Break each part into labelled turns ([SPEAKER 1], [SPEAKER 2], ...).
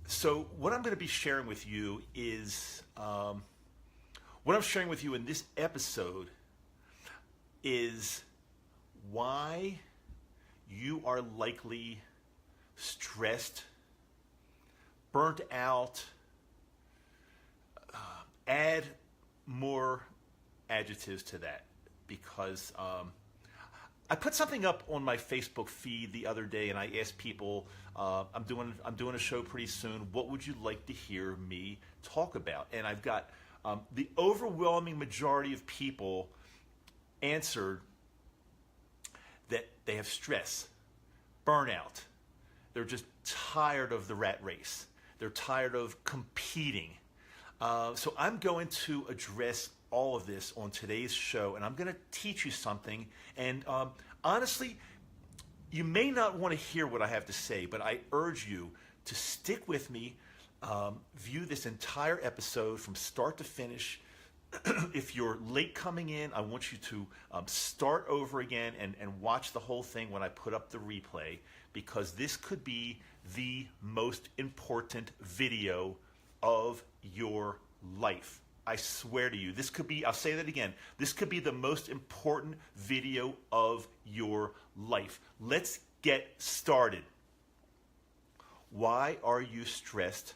[SPEAKER 1] So what I'm going to be sharing with you is what I'm sharing with you in this episode is why you are likely stressed, burnt out. Add more adjectives to that because I put something up on my Facebook feed the other day, and I asked people, I'm doing a show pretty soon. What would you like to hear me talk about? And I've got the overwhelming majority of people answered that they have stress, burnout. They're just tired of the rat race. They're tired of competing. So I'm going to address all of this on today's show, and I'm going to teach you something. And honestly, you may not want to hear what I have to say, but I urge you to stick with me, view this entire episode from start to finish. If you're late coming in, I want you to start over again and watch the whole thing when I put up the replay, because this could be the most important video of your life. I swear to you, this could be, I'll say that again, this could be the most important video of your life. Let's get started. Why are you stressed?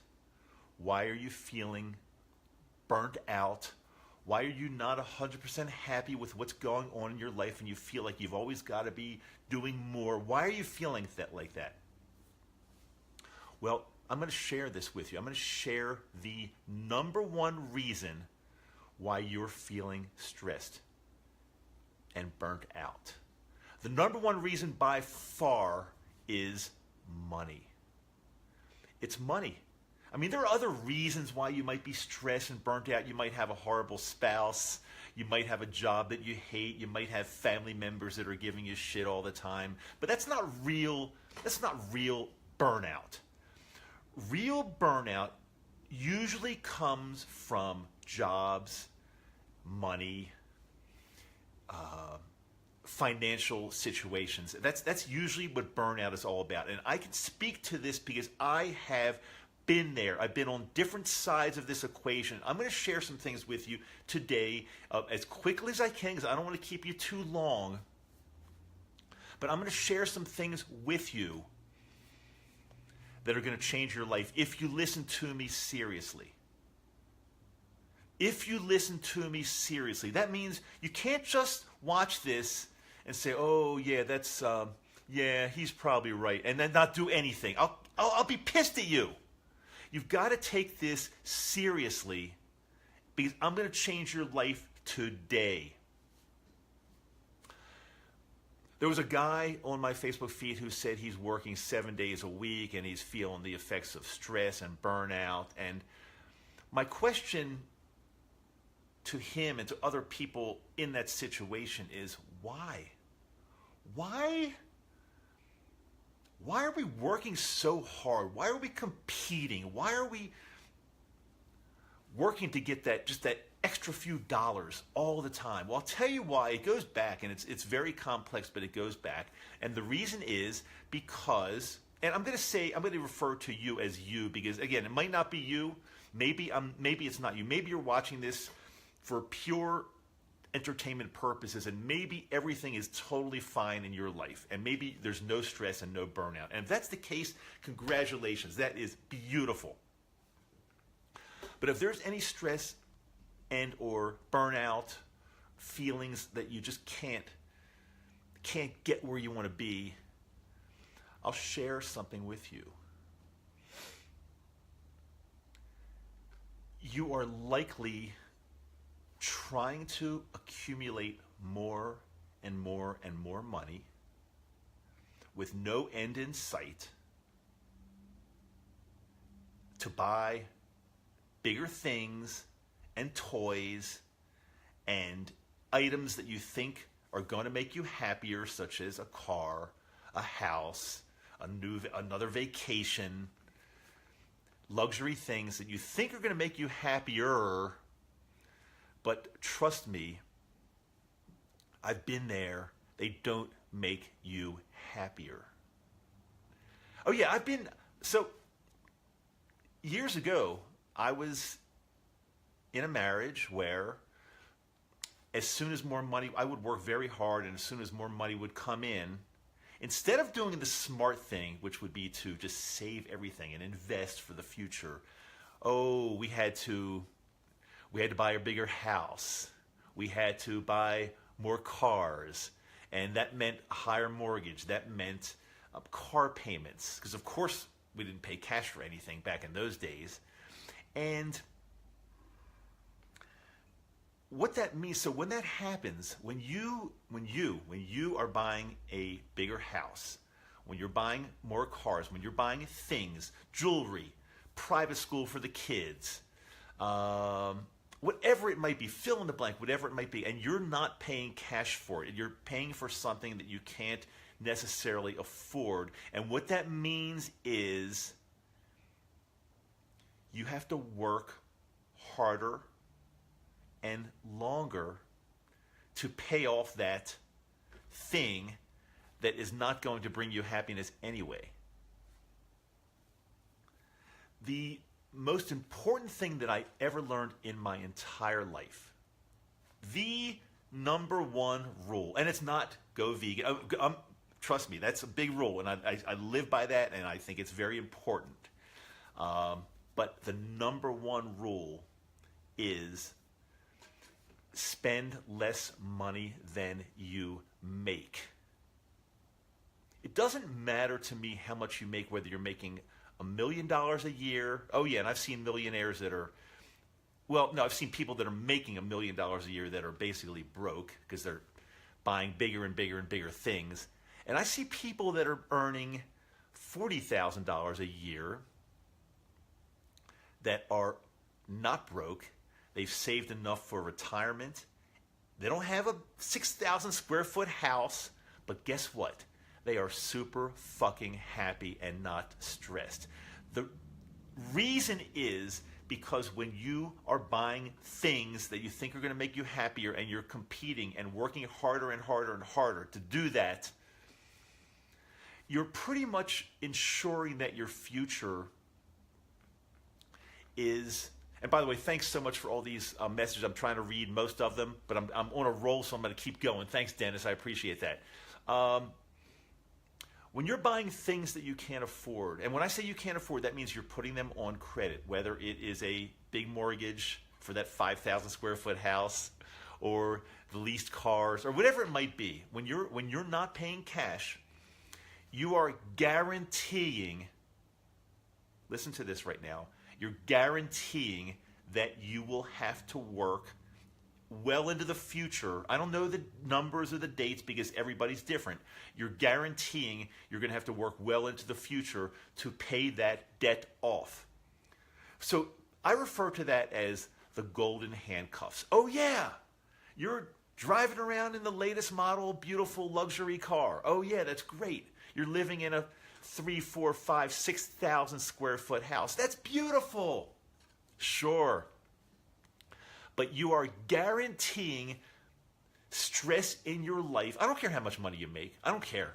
[SPEAKER 1] Why are you feeling burnt out? Why are you not 100% happy with what's going on in your life and you feel like you've always got to be doing more? Why are you feeling like that? Well, I'm going to share this with you. I'm going to share the number one reason why you're feeling stressed and burnt out. The number one reason by far is money. It's money. I mean, there are other reasons why you might be stressed and burnt out. You might have a horrible spouse. You might have a job that you hate. You might have family members that are giving you shit all the time. But that's not real burnout. Real burnout usually comes from jobs, money, financial situations. That's usually what burnout is all about. And I can speak to this because I have been there. I've been on different sides of this equation. I'm going to share some things with you today as quickly as I can, because I don't want to keep you too long. But I'm going to share some things with you that are going to change your life if you listen to me seriously. If you listen to me seriously, that means you can't just watch this and say, "Oh yeah, that's yeah, he's probably right," and then not do anything. I'll be pissed at you. You've got to take this seriously, because I'm going to change your life today. There was a guy on my Facebook feed who said he's working 7 days a week and he's feeling the effects of stress and burnout. And my question to him and to other people in that situation is, why? Why are we working so hard? Why are we competing? Why are we working to get that extra few dollars all the time? Well, I'll tell you why. It goes back, and it's very complex, but it goes back. And the reason is because, and I'm going to refer to you as you, because again, it might not be you. Maybe it's not you. Maybe you're watching this for pure entertainment purposes, and maybe everything is totally fine in your life, and maybe there's no stress and no burnout. And if that's the case, congratulations. That is beautiful. But if there's any stress and or burnout, feelings that you just can't get where you want to be, I'll share something with you. You are likely trying to accumulate more and more and more money with no end in sight to buy bigger things and toys and items that you think are going to make you happier, such as a car, a house, another vacation, luxury things that you think are going to make you happier. But trust me, I've been there. They don't make you happier. Oh yeah, years ago, I was in a marriage where as soon as more money, I would work very hard, and as soon as more money would come in, instead of doing the smart thing, which would be to just save everything and invest for the future, oh, we had to buy a bigger house. We had to buy more cars, and that meant a higher mortgage. That meant car payments, because of course we didn't pay cash for anything back in those days. And what that means, so when that happens, when you are buying a bigger house, when you're buying more cars, when you're buying things, jewelry, private school for the kids, whatever it might be, fill in the blank, whatever it might be, and you're not paying cash for it, you're paying for something that you can't necessarily afford. And what that means is you have to work harder and longer to pay off that thing that is not going to bring you happiness anyway. The most important thing that I ever learned in my entire life, the number one rule, and it's not go vegan. Trust me, that's a big rule, and I live by that, and I think it's very important. But the number one rule is spend less money than you make. It doesn't matter to me how much you make, whether you're making $1 million a year. Oh yeah, and I've seen millionaires that are, well, no, I've seen people that are making $1 million a year that are basically broke because they're buying bigger and bigger and bigger things. And I see people that are earning $40,000 a year that are not broke. They've saved enough for retirement. They don't have a 6,000 square foot house, but guess what? They are super fucking happy and not stressed. The reason is because when you are buying things that you think are going to make you happier, and you're competing and working harder and harder and harder to do that, you're pretty much ensuring that your future is. And by the way, thanks so much for all these messages. I'm trying to read most of them, but I'm on a roll, so I'm going to keep going. Thanks, Dennis. I appreciate that. When you're buying things that you can't afford, and when I say you can't afford, that means you're putting them on credit, whether it is a big mortgage for that 5,000 square foot house, or the leased cars, or whatever it might be. When you're not paying cash, you are guaranteeing, listen to this right now, you're guaranteeing that you will have to work well into the future. I don't know the numbers or the dates because everybody's different. You're guaranteeing you're going to have to work well into the future to pay that debt off. So I refer to that as the golden handcuffs. Oh yeah, you're driving around in the latest model, beautiful luxury car. Oh yeah, that's great. You're living in a 3, 4, 5, 6,000 square foot house. That's beautiful. Sure. But you are guaranteeing stress in your life. I don't care how much money you make. I don't care.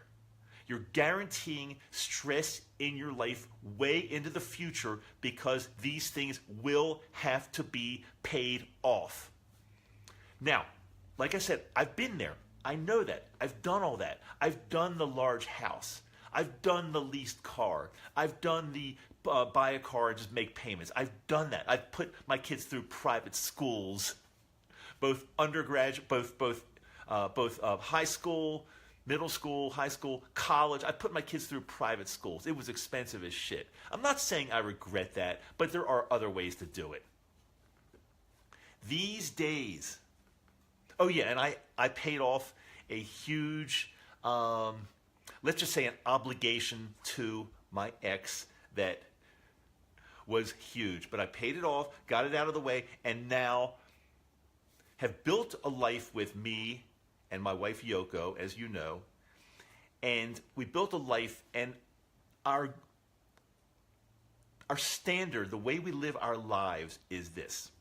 [SPEAKER 1] You're guaranteeing stress in your life way into the future because these things will have to be paid off. Now, like I said, I've been there. I know that. I've done all that. I've done the large house. I've done the leased car. I've done the buy a car and just make payments. I've done that. I've put my kids through private schools, both undergraduate, both high school, middle school, high school, college. I put my kids through private schools. It was expensive as shit. I'm not saying I regret that, but there are other ways to do it. These days, oh yeah, and I paid off a huge, let's just say an obligation to my ex that was huge. But I paid it off, got it out of the way, and now have built a life with me and my wife Yoko, as you know. And we built a life, and our standard, the way we live our lives is this.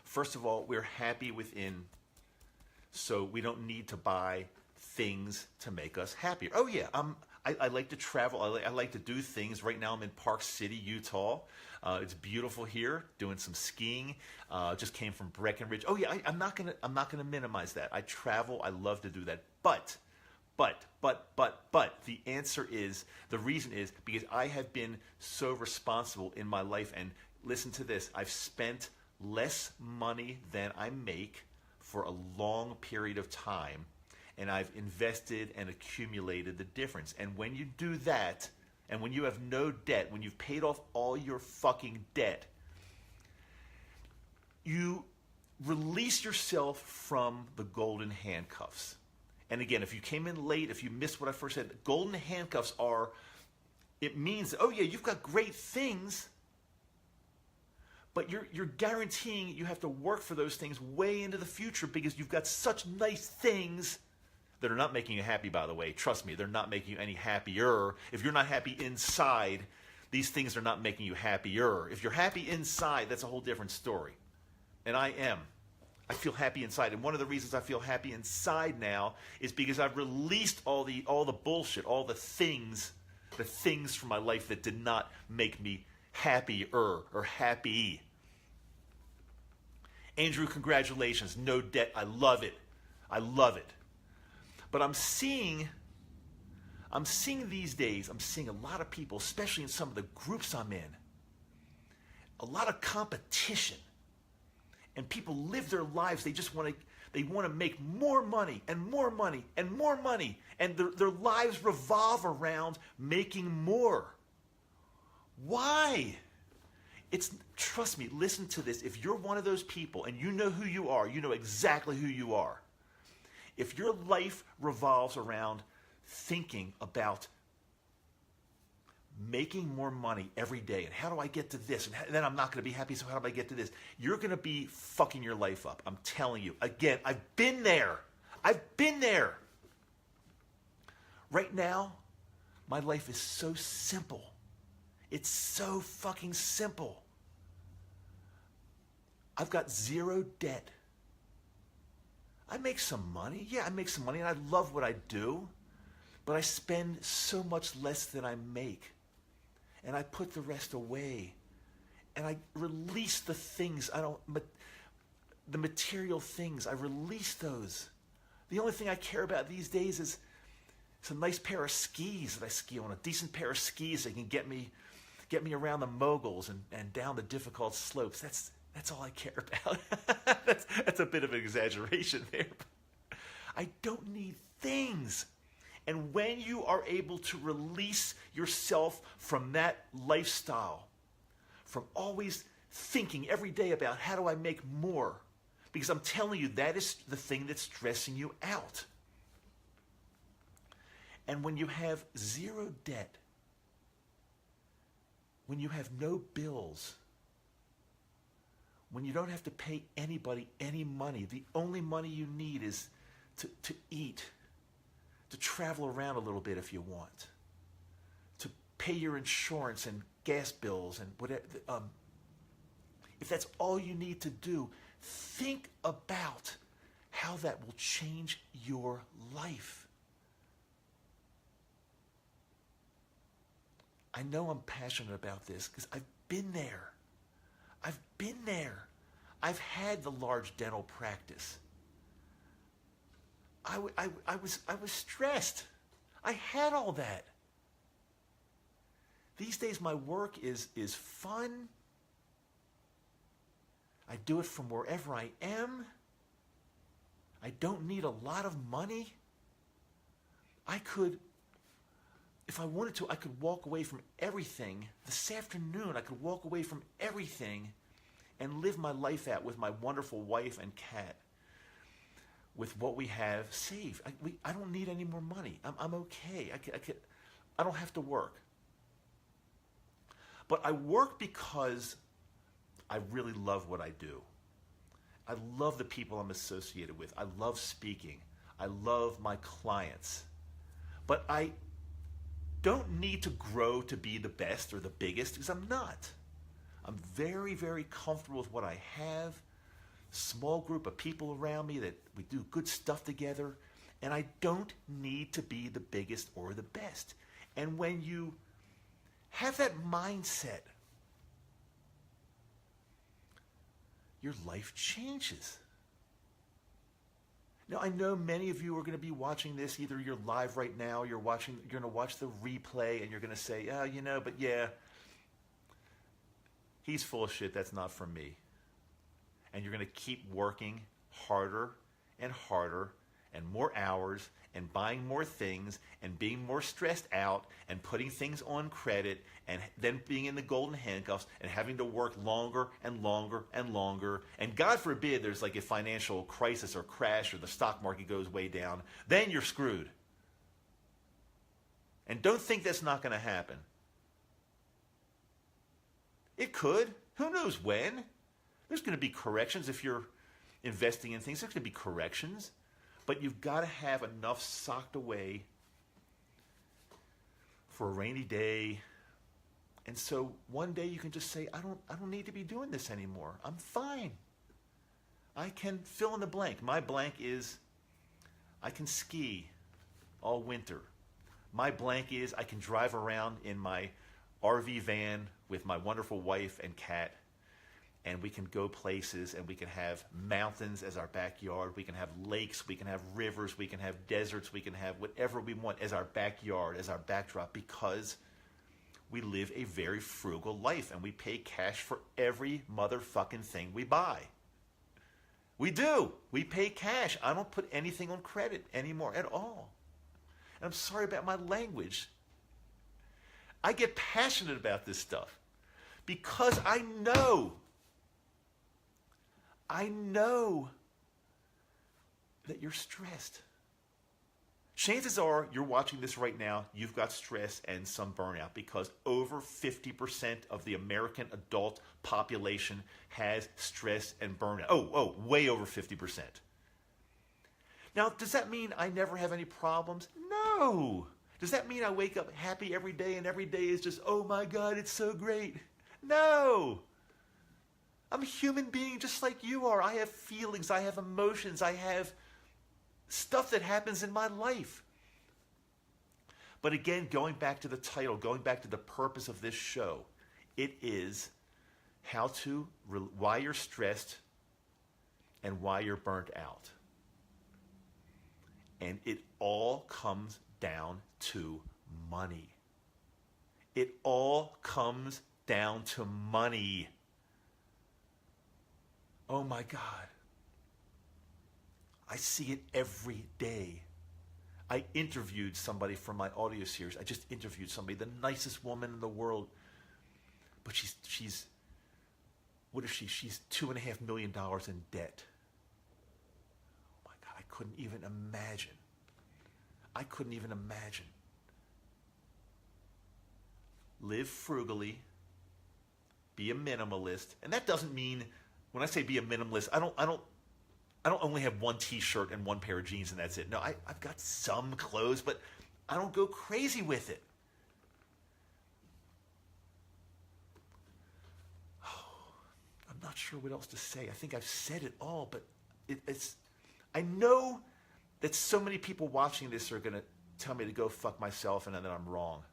[SPEAKER 1] First of all, we're happy within, so we don't need to buy things to make us happier. Oh yeah, I like to travel. I like to do things. Right now I'm in Park City, Utah. It's beautiful here. Doing some skiing. Just came from Breckenridge. Oh yeah, I'm not gonna minimize that. I travel. I love to do that. But the answer is, the reason is because I have been so responsible in my life. And listen to this: I've spent less money than I make for a long period of time, and I've invested and accumulated the difference. And when you do that, and when you have no debt, when you've paid off all your fucking debt, you release yourself from the golden handcuffs. And again, if you came in late, if you missed what I first said, golden handcuffs are, it means, oh yeah, you've got great things, but you're guaranteeing you have to work for those things way into the future because you've got such nice things that are not making you happy, by the way. Trust me, they're not making you any happier. If you're not happy inside, these things are not making you happier. If you're happy inside, that's a whole different story. And I am. I feel happy inside. And one of the reasons I feel happy inside now is because I've released all the bullshit, all the things from my life that did not make me happier or happy. Andrew, congratulations. No debt. I love it. I love it. But I'm seeing these days, I'm seeing a lot of people, especially in some of the groups I'm in, a lot of competition. And people live their lives. They just want to make more money and more money and more money. And their lives revolve around making more. Why? Trust me, listen to this. If you're one of those people and you know who you are, you know exactly who you are. If your life revolves around thinking about making more money every day, and how do I get to this, and then I'm not going to be happy, so how do I get to this? You're going to be fucking your life up. I'm telling you. Again, I've been there. Right now, my life is so simple. It's so fucking simple. I've got zero debt. I make some money. Yeah, I make some money, and I love what I do, but I spend so much less than I make. And I put the rest away. And I release the things the material things, I release those. The only thing I care about these days is a nice pair of skis that I ski on, a decent pair of skis that can get me around the moguls and down the difficult slopes. That's all I care about. That's a bit of an exaggeration there. I don't need things. And when you are able to release yourself from that lifestyle, from always thinking every day about how do I make more, because I'm telling you, that is the thing that's stressing you out. And when you have zero debt, when you have no bills, when you don't have to pay anybody any money, the only money you need is to eat, to travel around a little bit if you want, to pay your insurance and gas bills and whatever. If that's all you need to do, think about how that will change your life. I know I'm passionate about this because I've been there. I've had the large dental practice. I was stressed. I had all that. These days my work is fun. I do it from wherever I am. I don't need a lot of money. I could, if I wanted to, I could walk away from everything. This afternoon I could walk away from everything and live my life out with my wonderful wife and cat, with what we have saved. I don't need any more money. I'm okay. I don't have to work. But I work because I really love what I do. I love the people I'm associated with. I love speaking. I love my clients. But I don't need to grow to be the best or the biggest, because I'm not. I'm very, very comfortable with what I have. Small group of people around me that we do good stuff together, and I don't need to be the biggest or the best. And when you have that mindset, your life changes. Now, I know many of you are going to be watching this. Either you're live right now, you're going to watch the replay, and you're going to say, oh, but yeah, he's full of shit. That's not for me. And you're going to keep working harder and harder and more hours and buying more things and being more stressed out and putting things on credit and then being in the golden handcuffs and having to work longer and longer and longer. And God forbid there's like a financial crisis or crash or the stock market goes way down. Then you're screwed. And don't think that's not going to happen. It could. Who knows when? There's going to be corrections if you're investing in things. There's going to be corrections. But you've got to have enough socked away for a rainy day. And so one day you can just say, I don't need to be doing this anymore. I'm fine. I can fill in the blank. My blank is I can ski all winter. My blank is I can drive around in my RV van with my wonderful wife and cat. And we can go places and we can have mountains as our backyard. We can have lakes, we can have rivers, we can have deserts, we can have whatever we want as our backyard, as our backdrop, because we live a very frugal life and we pay cash for every motherfucking thing we buy. We do. We pay cash. I don't put anything on credit anymore at all. And I'm sorry about my language. I get passionate about this stuff because I know that you're stressed. Chances are you're watching this right now, you've got stress and some burnout because over 50% of the American adult population has stress and burnout. Oh, way over 50%. Now, does that mean I never have any problems? No. Does that mean I wake up happy every day and every day is just, oh my God, it's so great? No. I'm a human being just like you are. I have feelings, I have emotions, I have stuff that happens in my life. But again, going back to the title, going back to the purpose of this show, it is why you're stressed and why you're burnt out. And it all comes down to money. It all comes down to money. Oh my God. I see it every day. I interviewed somebody from my audio series. I just interviewed somebody, the nicest woman in the world. But she's what is she? She's $2.5 million in debt. Oh my God, I couldn't even imagine. Live frugally, be a minimalist. And that doesn't mean, when I say be a minimalist, I don't only have one t-shirt and one pair of jeans and that's it. No, I've got some clothes, but I don't go crazy with it. Oh, I'm not sure what else to say. I think I've said it all, but I know that so many people watching this are going to tell me to go fuck myself and then I'm wrong.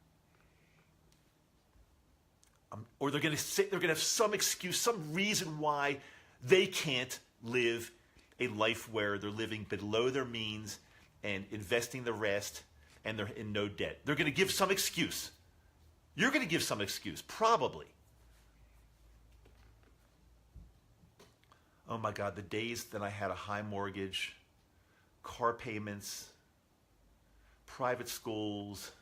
[SPEAKER 1] Or they're going to have some excuse, some reason why they can't live a life where they're living below their means and investing the rest and they're in no debt. They're going to give some excuse. You're going to give some excuse, probably. Oh my God, the days that I had a high mortgage, car payments, private schools,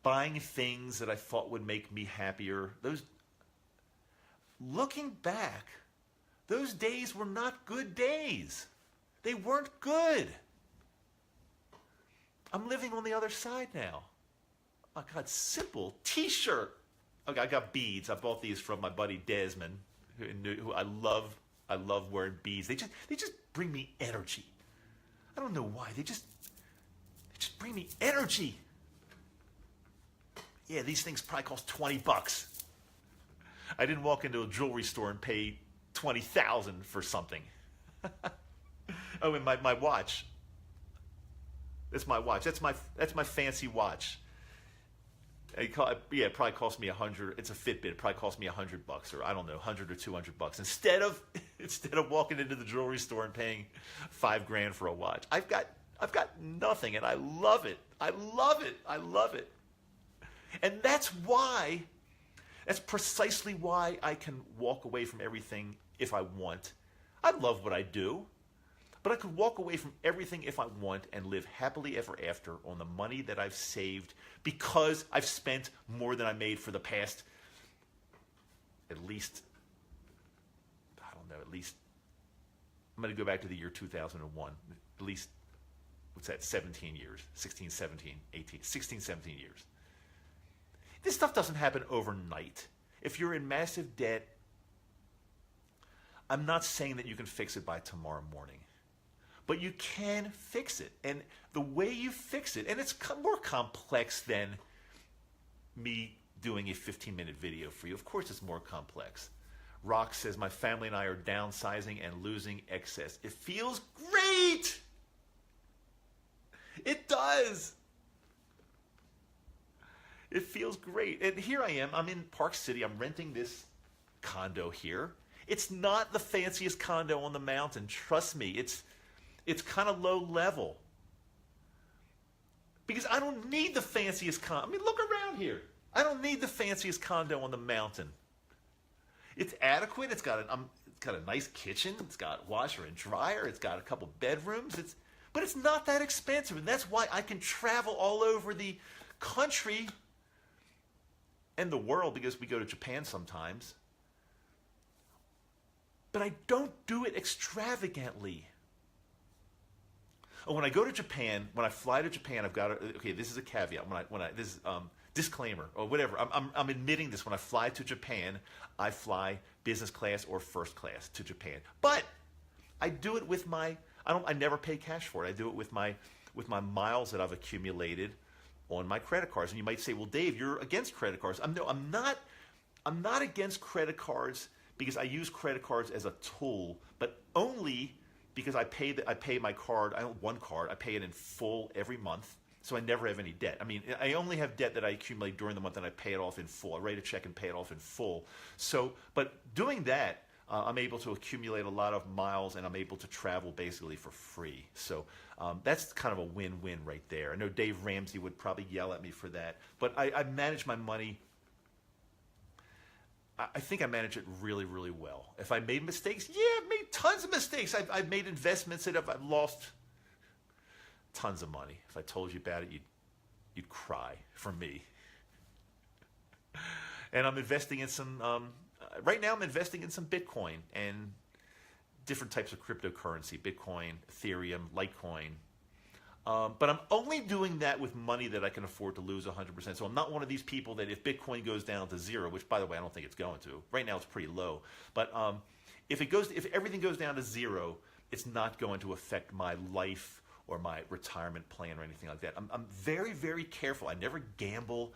[SPEAKER 1] buying things that I thought would make me happier. Looking back, those days were not good days. They weren't good. I'm living on the other side now. Oh God, simple t-shirt. Okay, I got beads. I bought these from my buddy Desmond, who I love wearing beads. They just bring me energy. I don't know why. They just bring me energy. Yeah, these things probably cost $20. I didn't walk into a jewelry store and pay $20,000 for something. Oh, and my watch. That's my watch. That's my fancy watch. It probably cost me $100. It's a Fitbit. It probably cost me $100, or I don't know, $100 or $200. Instead of walking into the jewelry store and paying $5,000 for a watch, I've got nothing, and I love it. I love it. I love it. And that's precisely why I can walk away from everything if I want. I love what I do, but I could walk away from everything if I want and live happily ever after on the money that I've saved because I've spent more than I made for the past, at least, I'm going to go back to the year 2001, at least, what's that, 17 years, 16, 17, 18, 16, 17 years. This stuff doesn't happen overnight. If you're in massive debt, I'm not saying that you can fix it by tomorrow morning. But you can fix it. And the way you fix it, and it's more complex than me doing a 15-minute video for you. Of course it's more complex. Rock says, my family and I are downsizing and losing excess. It feels great! It does! It feels great. And here I am. I'm in Park City. I'm renting this condo here. It's not the fanciest condo on the mountain. Trust me. It's kind of low level. Because I don't need the fanciest condo. I mean, look around here. I don't need the fanciest condo on the mountain. It's adequate. It's got a nice kitchen. It's got washer and dryer. It's got a couple bedrooms. But it's not that expensive. And that's why I can travel all over the country and the world, because we go to Japan sometimes. But I don't do it extravagantly. Oh, when I go to Japan, when I fly to Japan, I've got to, okay, this is a caveat. This is disclaimer or whatever. I'm admitting this. When I fly to Japan, I fly business class or first class to Japan. But I do it with I never pay cash for it. I do it with my miles that I've accumulated on my credit cards. And you might say, well, Dave, you're against credit cards. I'm not against credit cards because I use credit cards as a tool, but only because I pay my card. I don't one card. I pay it in full every month, so I never have any debt. I mean, I only have debt that I accumulate during the month, and I pay it off in full. I write a check and pay it off in full. So, but doing that, I'm able to accumulate a lot of miles, and I'm able to travel basically for free. So that's kind of a win-win right there. I know Dave Ramsey would probably yell at me for that, but I manage my money. I think I manage it really, really well. If I made mistakes, yeah, I've made tons of mistakes. I've made investments that I've lost tons of money. If I told you about it, you'd cry for me. And I'm investing in some, right now I'm investing in some Bitcoin and different types of cryptocurrency, Bitcoin, Ethereum, Litecoin. But I'm only doing that with money that I can afford to lose 100%. So I'm not one of these people that if Bitcoin goes down to zero, which by the way, I don't think it's going to. Right now it's pretty low. But if everything goes down to zero, it's not going to affect my life or my retirement plan or anything like that. I'm very, very careful. I never gamble.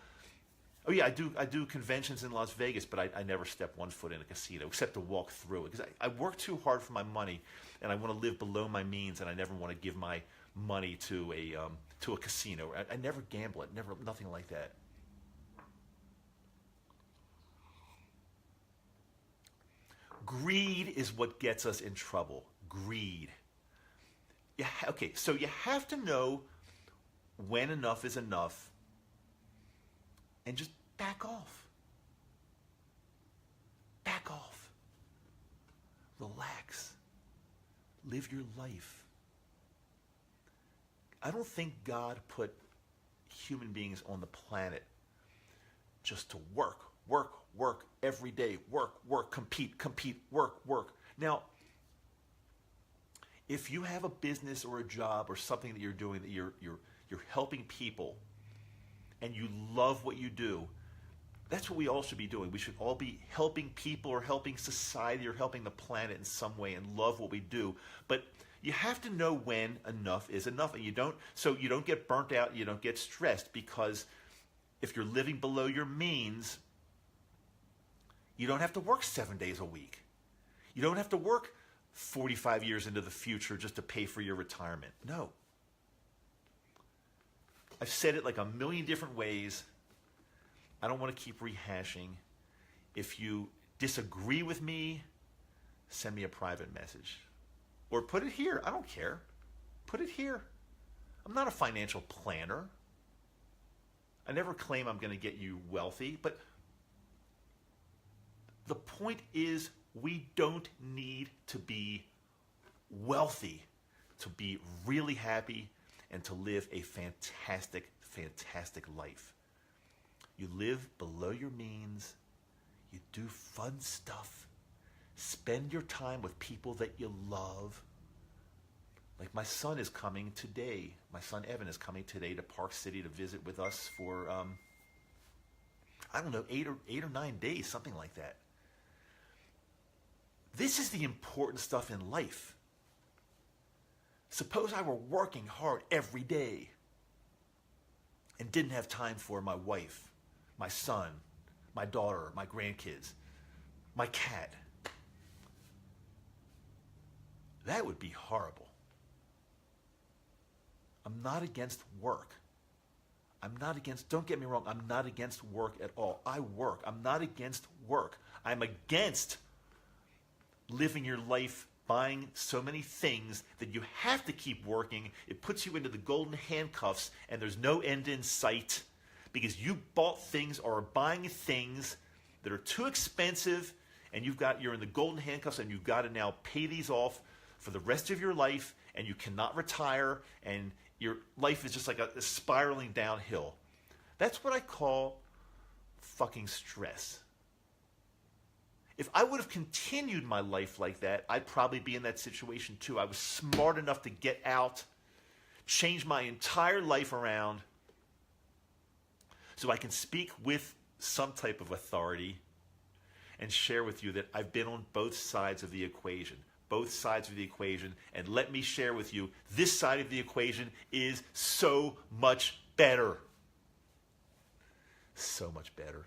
[SPEAKER 1] Oh yeah, I do conventions in Las Vegas, but I never step one foot in a casino except to walk through it. Because I work too hard for my money, and I want to live below my means, and I never want to give my money to a casino. I never gamble it, nothing like that. Greed is what gets us in trouble. Greed. Yeah, okay, so you have to know when enough is enough and just back off. Back off. Relax. Live your life. I don't think God put human beings on the planet just to work every day, work, compete, work. Now, if you have a business or a job or something that you're doing that you're helping people and you love what you do, that's what we all should be doing. We should all be helping people or helping society or helping the planet in some way and love what we do. But you have to know when enough is enough, and you don't get burnt out, you don't get stressed, because if you're living below your means, you don't have to work 7 days a week. You don't have to work 45 years into the future just to pay for your retirement. No. I've said it like a million different ways. I don't want to keep rehashing. If you disagree with me, send me a private message. Or put it here. I don't care. Put it here. I'm not a financial planner. I never claim I'm going to get you wealthy, but the point is we don't need to be wealthy to be really happy and to live a fantastic, fantastic life. You live below your means. You do fun stuff. Spend your time with people that you love. Like my son is coming today. My son Evan is coming today to Park City to visit with us for, I don't know, 8 or 9 days, something like that. This is the important stuff in life. Suppose I were working hard every day and didn't have time for my wife, my son, my daughter, my grandkids, my cat. That would be horrible. I'm not against work. Don't get me wrong, I'm not against work at all. I work. I'm not against work. I'm against living your life buying so many things that you have to keep working. It puts you into the golden handcuffs and there's no end in sight because you bought things or are buying things that are too expensive and you're in the golden handcuffs and you've got to now pay these off for the rest of your life and you cannot retire and your life is just like a spiraling downhill. That's what I call fucking stress. If I would have continued my life like that, I'd probably be in that situation too. I was smart enough to get out, change my entire life around so I can speak with some type of authority and share with you that I've been on both sides of the equation. Both sides of the equation. And let me share with you, this side of the equation is so much better. So much better.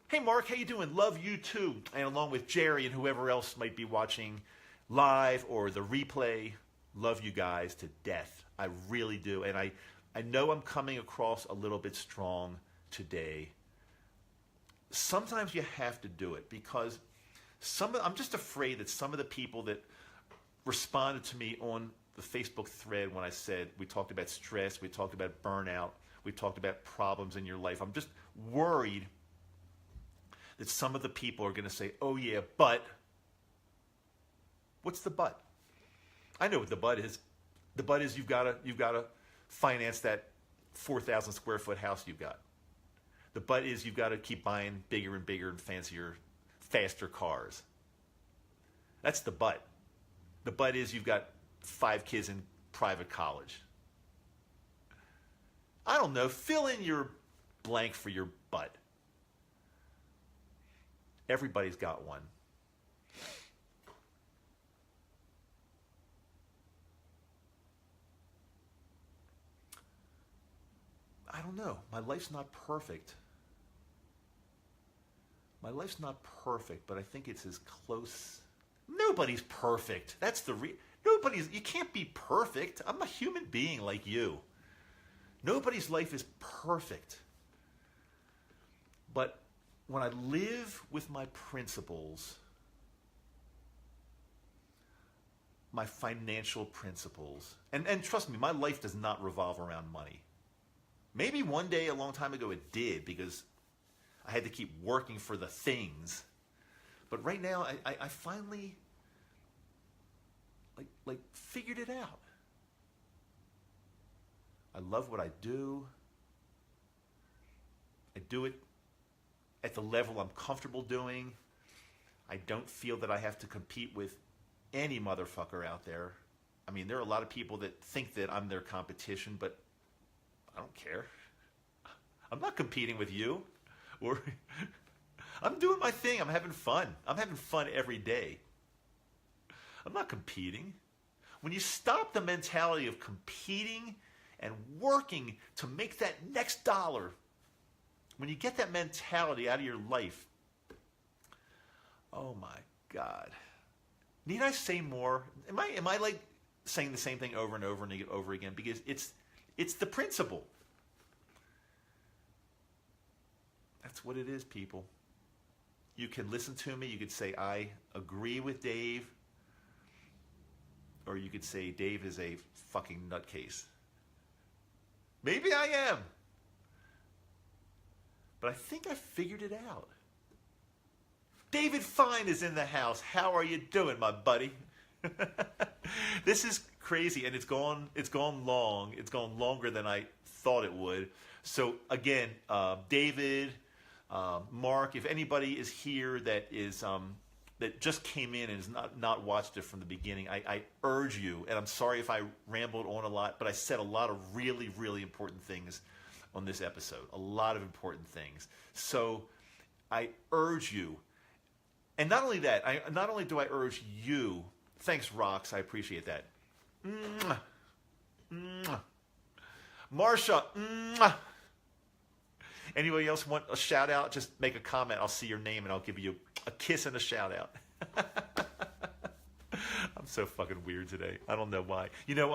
[SPEAKER 1] Hey Mark, how you doing? Love you too. And along with Jerry and whoever else might be watching live or the replay, love you guys to death. I really do. And I know I'm coming across a little bit strong today. Sometimes you have to do it because I'm just afraid that some of the people that responded to me on the Facebook thread when I said we talked about stress, we talked about burnout, we talked about problems in your life. I'm just worried that some of the people are going to say, oh yeah, but. What's the but? I know what the but is. The but is you've got to finance that 4,000 square foot house you've got. The but is you've got to keep buying bigger and bigger and fancier, faster cars. That's the but. The but is you've got 5 kids in private college. I don't know. Fill in your blank for your but. Everybody's got one. I don't know. My life's not perfect. My life's not perfect, but I think it's as close. Nobody's perfect. That's the you can't be perfect. I'm a human being like you. Nobody's life is perfect. But when I live with my principles, my financial principles, and trust me, my life does not revolve around money. Maybe one day a long time ago it did because I had to keep working for the things. But right now I finally like figured it out. I love what I do. I do it at the level I'm comfortable doing. I don't feel that I have to compete with any motherfucker out there. I mean, there are a lot of people that think that I'm their competition, but I don't care. I'm not competing with you. Or I'm doing my thing. I'm having fun. I'm having fun every day. I'm not competing. When you stop the mentality of competing and working to make that next dollar, when you get that mentality out of your life, oh my God. Need I say more? Am I like saying the same thing over and over and over again because it's the principle. That's what it is, people. You can listen to me. You could say, I agree with Dave. Or you could say, Dave is a fucking nutcase. Maybe I am. But I think I figured it out. David Fine is in the house. How are you doing, my buddy? This is crazy, and it's gone long. It's gone longer than I thought it would. So again, David, Mark, if anybody is here that is that just came in and has not watched it from the beginning, I urge you, and I'm sorry if I rambled on a lot, but I said a lot of really, really important things on this episode. A lot of important things. So I urge you, and not only that, not only do I urge you, thanks, Rox, I appreciate that. Mwah. Mwah. Marsha, mwah. Anybody else want a shout out? Just make a comment. I'll see your name and I'll give you a kiss and a shout out. I'm so fucking weird today. I don't know why. You know,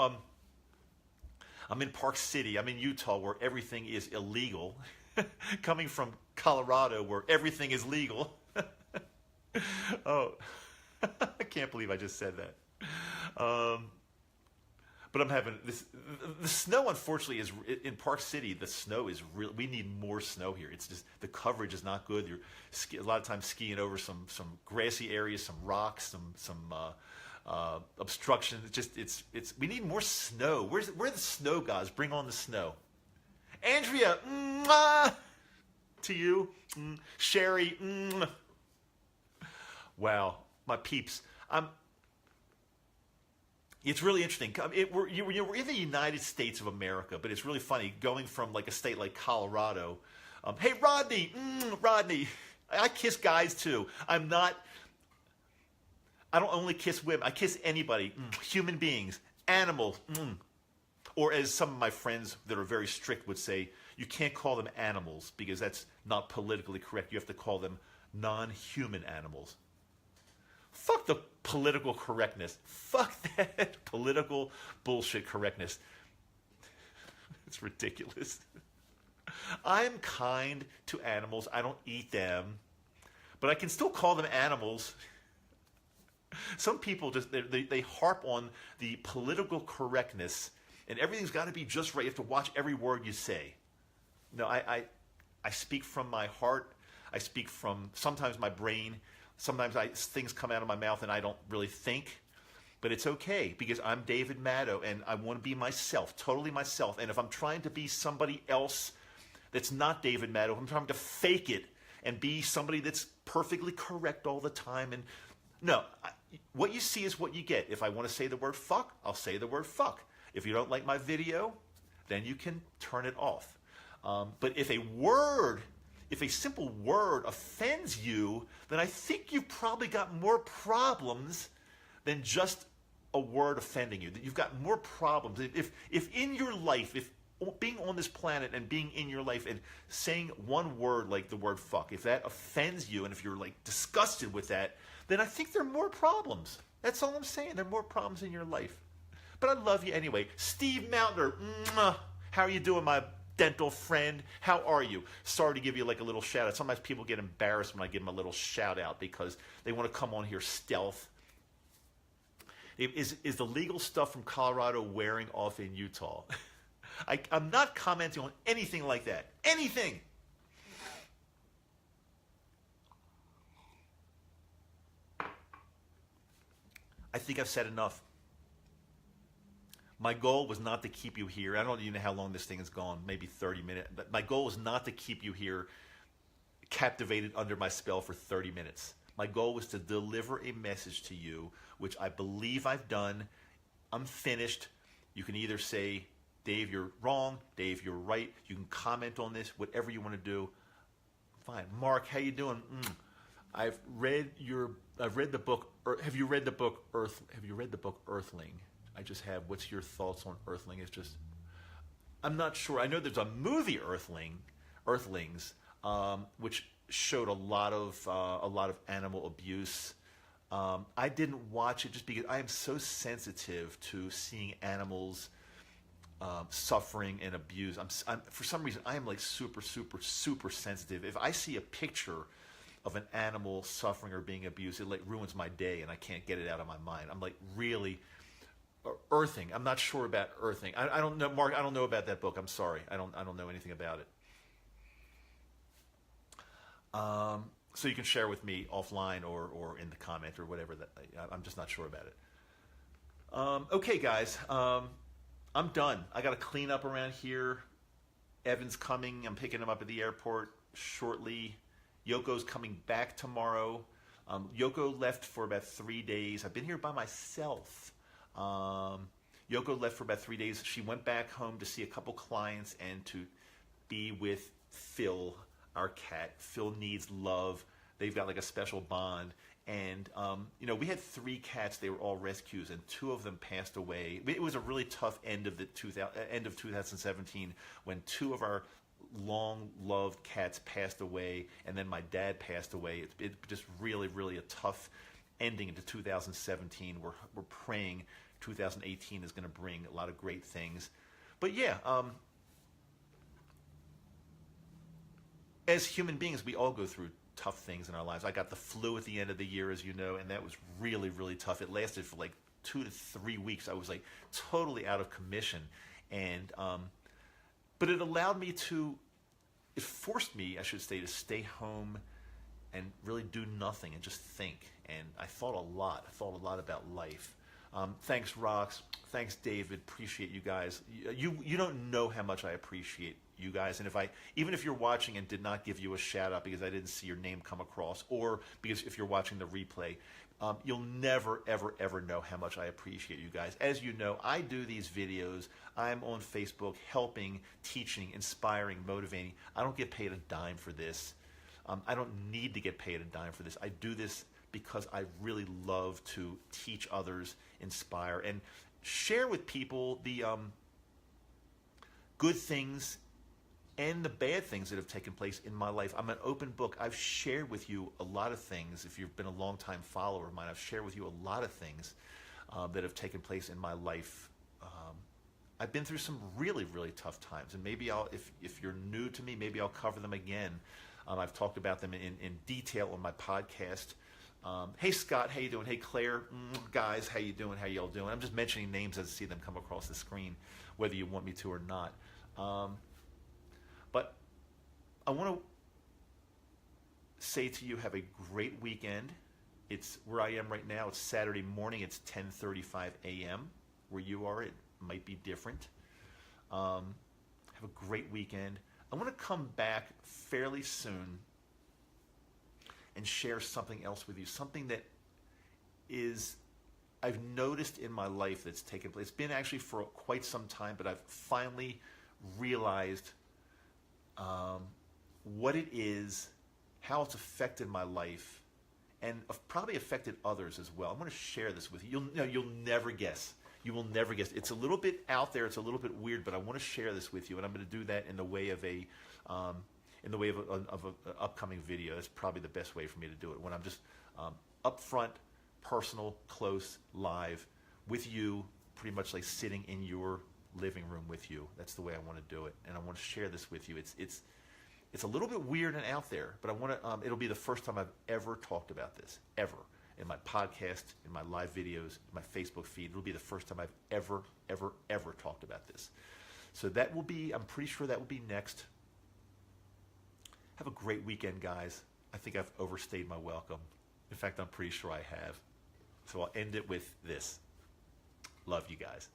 [SPEAKER 1] I'm in Park City. I'm in Utah where everything is illegal. Coming from Colorado where everything is legal. Oh, I can't believe I just said that. But I'm having this. The snow, unfortunately, is in Park City. The snow is real. We need more snow here. It's just the coverage is not good. You're a lot of times skiing over some grassy areas, some rocks, some obstruction. It's we need more snow. Where are the snow gods? Bring on the snow. Andrea, mwah, to you. Sherry, wow, my peeps. It's really interesting. We're in the United States of America, but it's really funny going from like a state like Colorado. Hey, Rodney, Rodney, I kiss guys too. I don't only kiss women. I kiss anybody, human beings, animals. Or as some of my friends that are very strict would say, you can't call them animals because that's not politically correct. You have to call them non-human animals. Fuck the political correctness. Fuck that political bullshit correctness. It's ridiculous. I'm kind to animals. I don't eat them. But I can still call them animals. Some people just, they harp on the political correctness and everything's got to be just right. You have to watch every word you say. No, I speak from my heart. I speak from sometimes my brain. Sometimes things come out of my mouth and I don't really think, but it's okay because I'm David Maddow and I want to be myself, totally myself. And if I'm trying to be somebody else that's not David Maddow, I'm trying to fake it and be somebody that's perfectly correct all the time. And no, what you see is what you get. If I want to say the word fuck, I'll say the word fuck. If you don't like my video, then you can turn it off. But if a simple word offends you, then I think you've probably got more problems than just a word offending you. You've got more problems. If in your life, if being on this planet and being in your life and saying one word like the word fuck, if that offends you and if you're like disgusted with that, then I think there are more problems. That's all I'm saying. There are more problems in your life. But I love you anyway. Steve Mountner, mwah, how are you doing, my dental friend? How are you? Sorry to give you like a little shout out. Sometimes people get embarrassed when I give them a little shout out because they want to come on here stealth. Is the legal stuff from Colorado wearing off in Utah? I'm not commenting on anything like that. Anything. I think I've said enough. My goal was not to keep you here. I don't even know how long this thing has gone, maybe 30 minutes. But my goal was not to keep you here captivated under my spell for 30 minutes. My goal was to deliver a message to you, which I believe I've done. I'm finished. You can either say, Dave, you're wrong. Dave, you're right. You can comment on this, whatever you want to do. Fine. Mark, how you doing? I've read the book. Have you read the book Earthling? I just have. What's your thoughts on Earthling? It's just, I'm not sure. I know there's a movie Earthlings, which showed a lot of animal abuse. I didn't watch it just because I am so sensitive to seeing animals suffering and abuse. For some reason, I am like super, super, super sensitive. If I see a picture of an animal suffering or being abused, it like ruins my day, and I can't get it out of my mind. I'm like really earthing. I'm not sure about earthing. I don't know, Mark. I don't know about that book. I'm sorry. I don't know anything about it. So you can share with me offline or in the comment or whatever. That I'm just not sure about it. Okay, guys. I'm done. I got to clean up around here. Evan's coming. I'm picking him up at the airport shortly. Yoko's coming back tomorrow. Yoko left for about 3 days. I've been here by myself. Yoko left for about 3 days. She went back home to see a couple clients and to be with Phil, our cat. Phil needs love. They've got like a special bond. And, we had 3 cats. They were all rescues, and 2 of them passed away. It was a really tough end of 2017 when 2 of our long-loved cats passed away, and then my dad passed away. It just really, really a tough ending into 2017. We're praying 2018 is going to bring a lot of great things. But yeah, as human beings, we all go through tough things in our lives. I got the flu at the end of the year, as you know, and that was really, really tough. It lasted for like 2 to 3 weeks. I was like totally out of commission, and but it allowed me to, it forced me, I should say, to stay home and really do nothing and just think. And I thought a lot. I thought a lot about life. Thanks, Rox. Thanks, David. Appreciate you guys. You don't know how much I appreciate you guys. And even if you're watching and did not give you a shout out because I didn't see your name come across, or because if you're watching the replay, you'll never, ever, ever know how much I appreciate you guys. As you know, I do these videos. I'm on Facebook helping, teaching, inspiring, motivating. I don't get paid a dime for this. I don't need to get paid a dime for this. I do this because I really love to teach others, inspire, and share with people the good things and the bad things that have taken place in my life. I'm an open book. I've shared with you a lot of things. If you've been a long-time follower of mine, I've shared with you a lot of things that have taken place in my life. I've been through some really, really tough times, and maybe if you're new to me, maybe I'll cover them again. I've talked about them in detail on my podcast. Hey, Scott, how you doing? Hey, Claire, guys, how you doing? How y'all doing? I'm just mentioning names as I see them come across the screen, whether you want me to or not. But I want to say to you, have a great weekend. It's where I am right now. It's Saturday morning. It's 10:35 a.m. Where you are, it might be different. Have a great weekend. I want to come back fairly soon and share something else with you, something that I've noticed in my life that's taken place. It's been actually for quite some time, but I've finally realized what it is, how it's affected my life, and probably affected others as well. I'm going to share this with you. You'll never guess. You will never guess. It's a little bit out there. It's a little bit weird, but I want to share this with you, and I'm going to do that in the way of an upcoming video. That's probably the best way for me to do it, when I'm just upfront, personal, close, live with you, pretty much like sitting in your living room with you. That's the way I want to do it, and I want to share this with you. It's a little bit weird and out there, but I want to. It'll be the first time I've ever talked about this, ever, in my podcast, in my live videos, my Facebook feed. It'll be the first time I've ever, ever, ever talked about this. So that will be. I'm pretty sure that will be next. Have a great weekend, guys. I think I've overstayed my welcome. In fact, I'm pretty sure I have. So I'll end it with this. Love you guys.